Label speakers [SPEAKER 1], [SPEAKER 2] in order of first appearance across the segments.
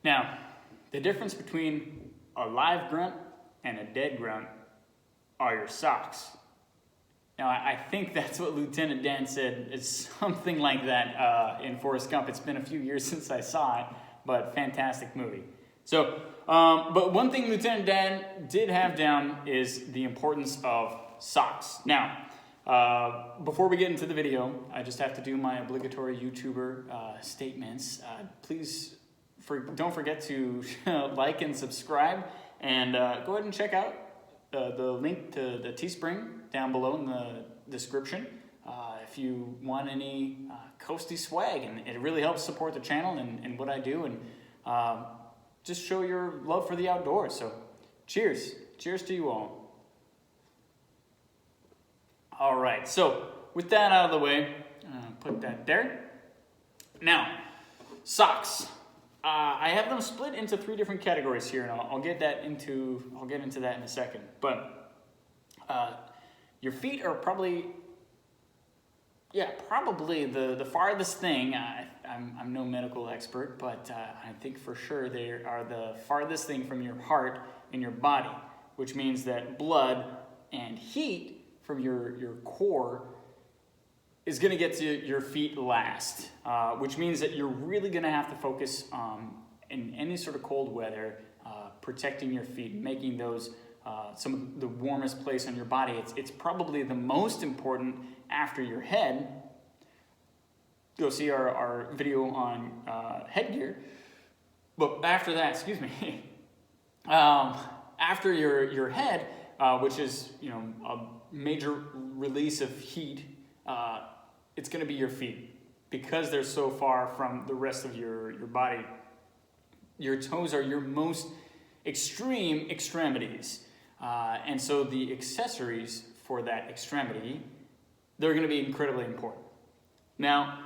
[SPEAKER 1] Now, the difference between a live grunt and a dead grunt are your socks. Now, I think that's what Lieutenant Dan said. It's something like that in Forest Gump. It's been a few years since I saw it, but fantastic movie. So, but one thing Lieutenant Dan did have down is the importance of socks. Now, before we get into the video, I just have to do my obligatory YouTuber statements. Please don't forget to like and subscribe, and go ahead and check out the link to the Teespring down below in the description if you want any coasty swag, and it really helps support the channel and what I do, and just show your love for the outdoors. So cheers to you all. All right, so with that out of the way, put that there. Now, socks. I have them split into 3 different categories here, and I'll get into that in a second. But your feet are probably the farthest thing. I'm no medical expert, but I think for sure they are the farthest thing from your heart and your body, which means that blood and heat from your core is going to get to your feet last, which means that you're really going to have to focus in any sort of cold weather, protecting your feet, making those some of the warmest place on your body. It's probably the most important after your head. Go see our video on headgear. But after that, excuse me, after your head, which is a major release of heat, it's going to be your feet, because they're so far from the rest of your body. Your toes are your most extreme extremities, and so the accessories for that extremity, they're going to be incredibly important. Now,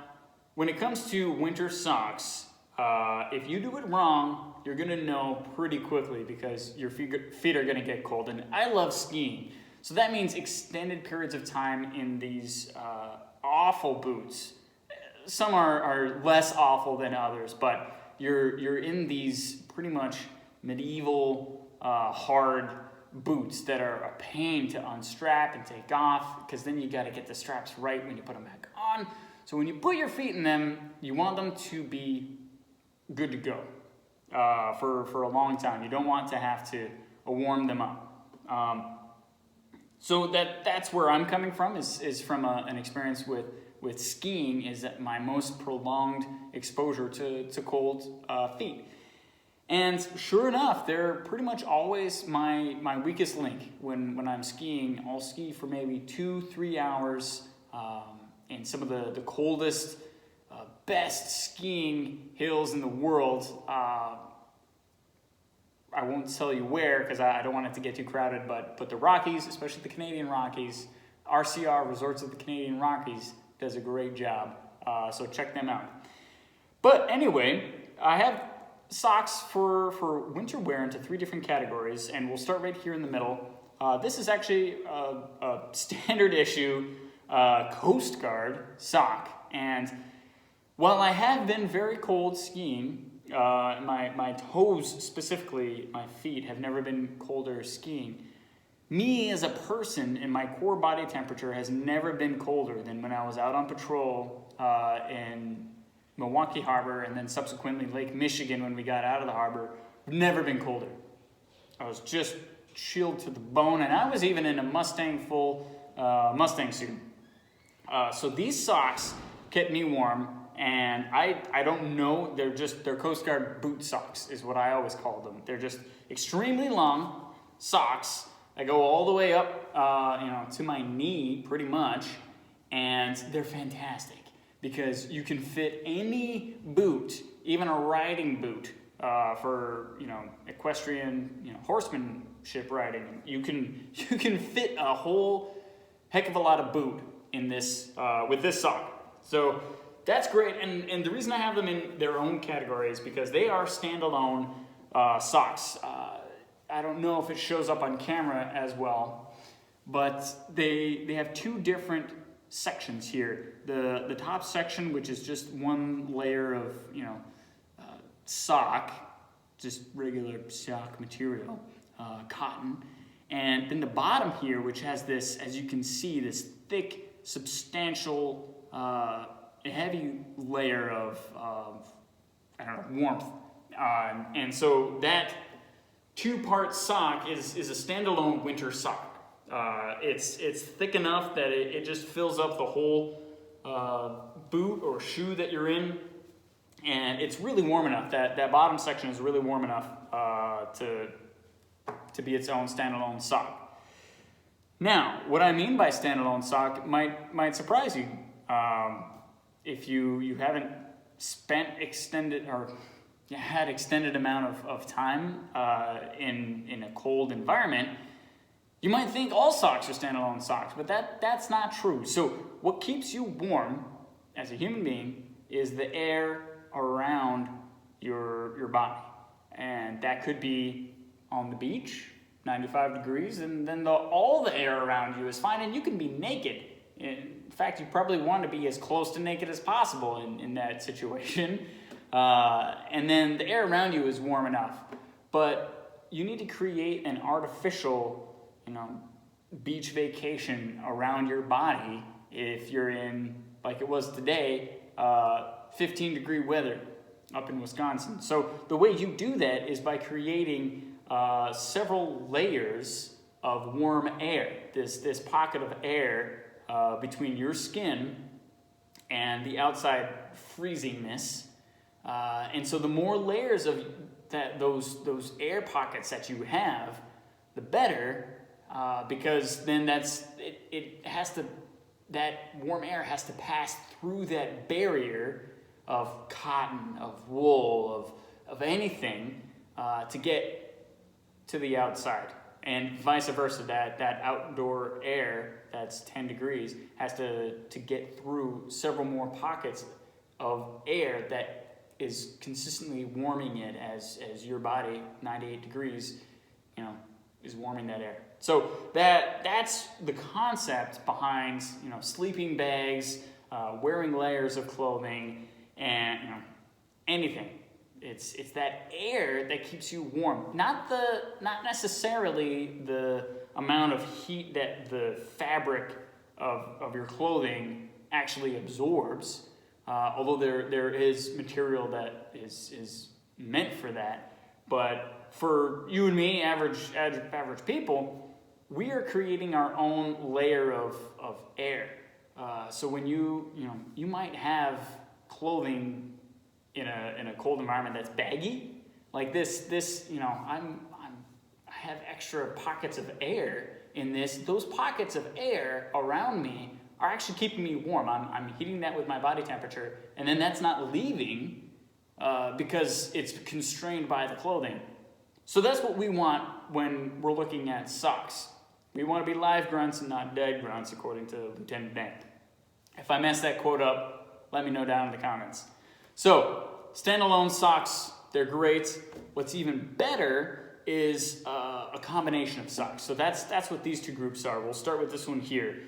[SPEAKER 1] when it comes to winter socks, if you do it wrong, you're going to know pretty quickly, because your feet are going to get cold. And I love skiing, so that means extended periods of time in these awful boots. Some are less awful than others, but you're in these pretty much medieval hard boots that are a pain to unstrap and take off, because then you got to get the straps right when you put them back on. So when you put your feet in them, you want them to be good to go for a long time. You don't want to have to warm them up. So that's where I'm coming from, is from an experience with skiing, is that my most prolonged exposure to cold feet. And sure enough, they're pretty much always my weakest link. When I'm skiing, I'll ski for maybe 2-3 hours in some of the coldest, best skiing hills in the world. I won't tell you where, because I don't want it to get too crowded, but the Rockies, especially the Canadian Rockies, RCR, Resorts of the Canadian Rockies, does a great job, so check them out. But anyway, I have socks for winter wear into 3 different categories, and we'll start right here in the middle. This is actually a standard issue Coast Guard sock, and while I have been very cold skiing, my toes specifically, my feet, have never been colder skiing. Me as a person, and my core body temperature has never been colder than when I was out on patrol in Milwaukee Harbor, and then subsequently Lake Michigan when we got out of the harbor. Never been colder. I was just chilled to the bone, and I was even in a Mustang suit. So these socks kept me warm, and I don't know, they're Coast Guard boot socks is what I always call them. They're just extremely long socks. I go all the way up, to my knee pretty much, and they're fantastic because you can fit any boot, even a riding boot, for equestrian, horsemanship riding. You can fit a whole heck of a lot of boot in this with this sock. So that's great, and the reason I have them in their own category is because they are standalone socks. I don't know if it shows up on camera as well, but they have 2 different sections here. The top section, which is just one layer of sock, just regular sock material, cotton. And then the bottom here, which has this, as you can see, this thick, substantial, heavy layer of I don't know, warmth. And so that two-part sock is a standalone winter sock. It's thick enough that it just fills up the whole boot or shoe that you're in, and it's really warm enough. That bottom section is really warm enough to be its own standalone sock. Now, what I mean by standalone sock might surprise you. If you haven't spent had extended amount of time in a cold environment, you might think all socks are standalone socks, but that's not true. So what keeps you warm as a human being is the air around your body. And that could be on the beach, 95 degrees, and then all the air around you is fine, and you can be naked. In fact, you probably want to be as close to naked as possible in that situation. And then the air around you is warm enough. But you need to create an artificial, beach vacation around your body if you're in, like it was today, 15-degree weather up in Wisconsin. So the way you do that is by creating several layers of warm air, this pocket of air between your skin and the outside freezingness. And so the more layers of those air pockets that you have, the better, because then that warm air has to pass through that barrier of cotton, of wool, of anything to get to the outside. And vice versa, that outdoor air that's 10 degrees has to get through several more pockets of air that is consistently warming it as your body, 98 degrees, is warming that air. So that's the concept behind, sleeping bags, wearing layers of clothing, and anything. It's that air that keeps you warm, not necessarily the amount of heat that the fabric of your clothing actually absorbs. Although there is material that is meant for that, but for you and me, average people, we are creating our own layer of air. So when you might have clothing in a cold environment that's baggy, like this I have extra pockets of air in this. Those pockets of air around me are actually keeping me warm. I'm heating that with my body temperature, and then that's not leaving because it's constrained by the clothing. So that's what we want when we're looking at socks. We want to be live grunts and not dead grunts, according to Lieutenant Dan. If I mess that quote up, let me know down in the comments. So, standalone socks, they're great. What's even better is a combination of socks. So that's what these two groups are. We'll start with this one here.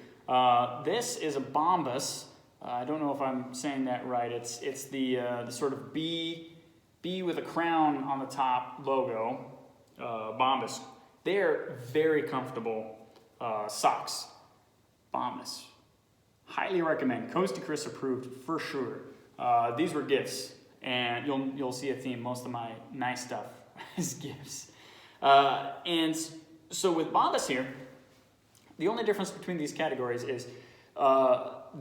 [SPEAKER 1] This is a Bombas. I don't know if I'm saying that right. It's the sort of bee with a crown on the top logo. Bombas. They're very comfortable socks. Bombas. Highly recommend. Coast to Chris approved for sure. These were gifts, and you'll see a theme. Most of my nice stuff is gifts. And so with Bombas here, the only difference between these categories is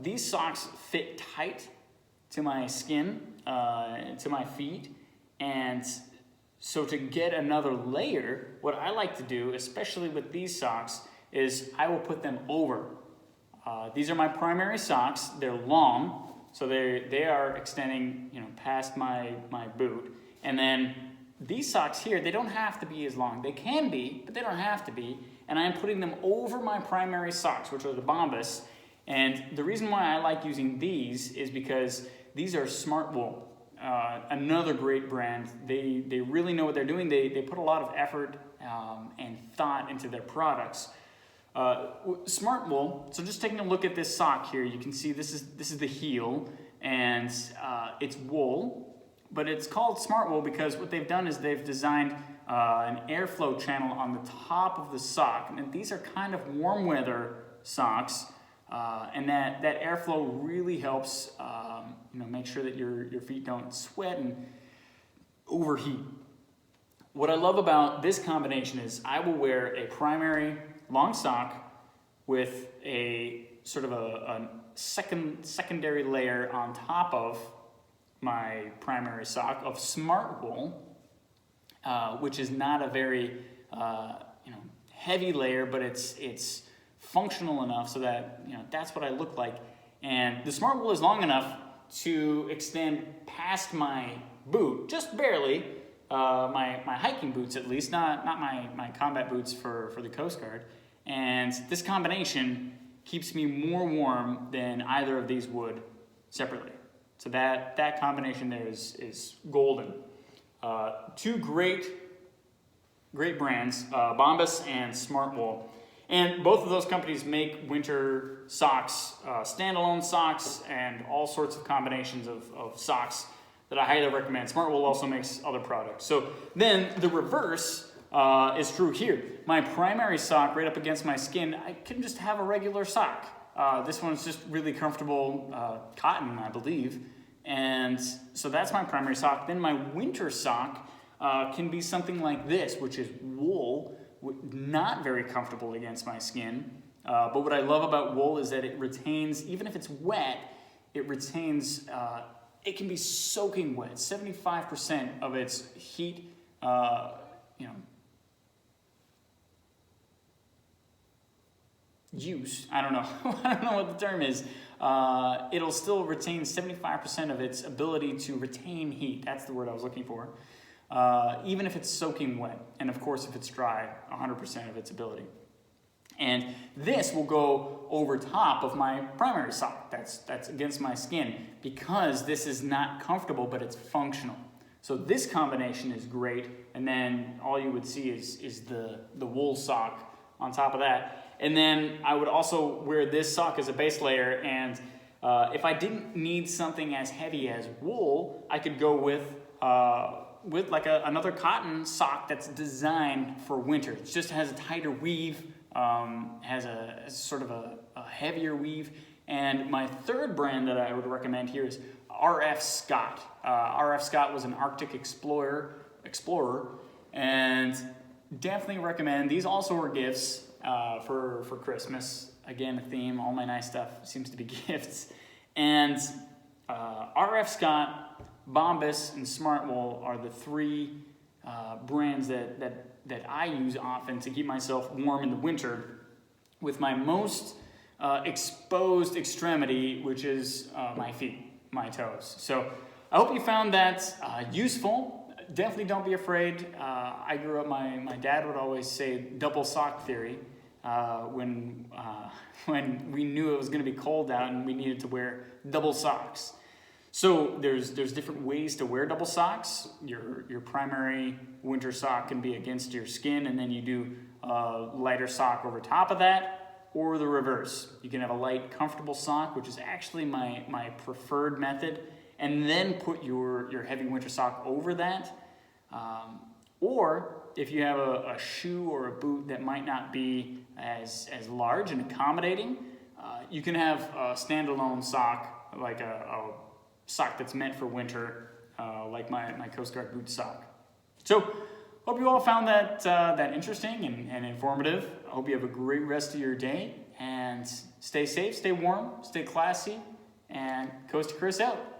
[SPEAKER 1] these socks fit tight to my skin, to my feet, and so to get another layer, what I like to do, especially with these socks, is I will put them over. These are my primary socks. They're long, so they are extending past my boot. And then these socks here, they don't have to be as long. They can be, but they don't have to be. And I am putting them over my primary socks, which are the Bombas. And the reason why I like using these is because these are Smart Wool. Another great brand. They really know what they're doing. They put a lot of effort and thought into their products. Smart Wool. So just taking a look at this sock here, you can see this is the heel, and it's wool but it's called Smart Wool because what they've done is they've designed an airflow channel on the top of the sock. And these are kind of warm weather socks, and that airflow really helps make sure that your feet don't sweat and overheat. What I love about this combination is I will wear a primary long sock with a sort of a secondary layer on top of my primary sock of Smart Wool, which is not a very heavy layer, but it's functional enough so that that's what I look like. And the Smart Wool is long enough to extend past my boot, just barely, my hiking boots at least, not my combat boots for the Coast Guard. And this combination keeps me more warm than either of these would separately. So that combination there is golden. Two great brands, Bombas and Smart Wool. And both of those companies make winter socks, standalone socks, and all sorts of combinations of socks that I highly recommend. Smart Wool also makes other products. So then the reverse is true here. My primary sock right up against my skin, I can just have a regular sock. This one's just really comfortable cotton, I believe. And so that's my primary sock. Then my winter sock can be something like this, which is wool, not very comfortable against my skin. But what I love about wool is that it retains, even if it's wet, it retains, it can be soaking wet. 75% of its heat, use, I don't know what the term is, it'll still retain 75% of its ability to retain heat. That's the word I was looking for. Even if it's soaking wet, and of course if it's dry, 100% of its ability. And this will go over top of my primary sock that's against my skin, because this is not comfortable, but it's functional. So this combination is great, and then all you would see is the wool sock on top of that. And then I would also wear this sock as a base layer, and if I didn't need something as heavy as wool, I could go with like another cotton sock that's designed for winter. It just has a tighter weave, has a sort of a heavier weave. And my third brand that I would recommend here is RF Scott. RF Scott was an Arctic explorer, and definitely recommend. These also were gifts for Christmas. Again, a theme. All my nice stuff seems to be gifts. And RF Scott, Bombas, and Smart Wool are the three brands that I use often to keep myself warm in the winter, with my most exposed extremity, which is my feet, my toes. So I hope you found that useful. Definitely don't be afraid. I grew up, my dad would always say double sock theory when we knew it was going to be cold out and we needed to wear double socks. So there's different ways to wear double socks. Your primary winter sock can be against your skin, and then you do a lighter sock over top of that, or the reverse. You can have a light, comfortable sock, which is actually my preferred method, and then put your heavy winter sock over that. Or if you have a shoe or a boot that might not be as large and accommodating, you can have a standalone sock, like a sock that's meant for winter, like my Coast Guard boot sock. So, hope you all found that interesting and informative. I hope you have a great rest of your day, and stay safe, stay warm, stay classy, and Coast to Chris out.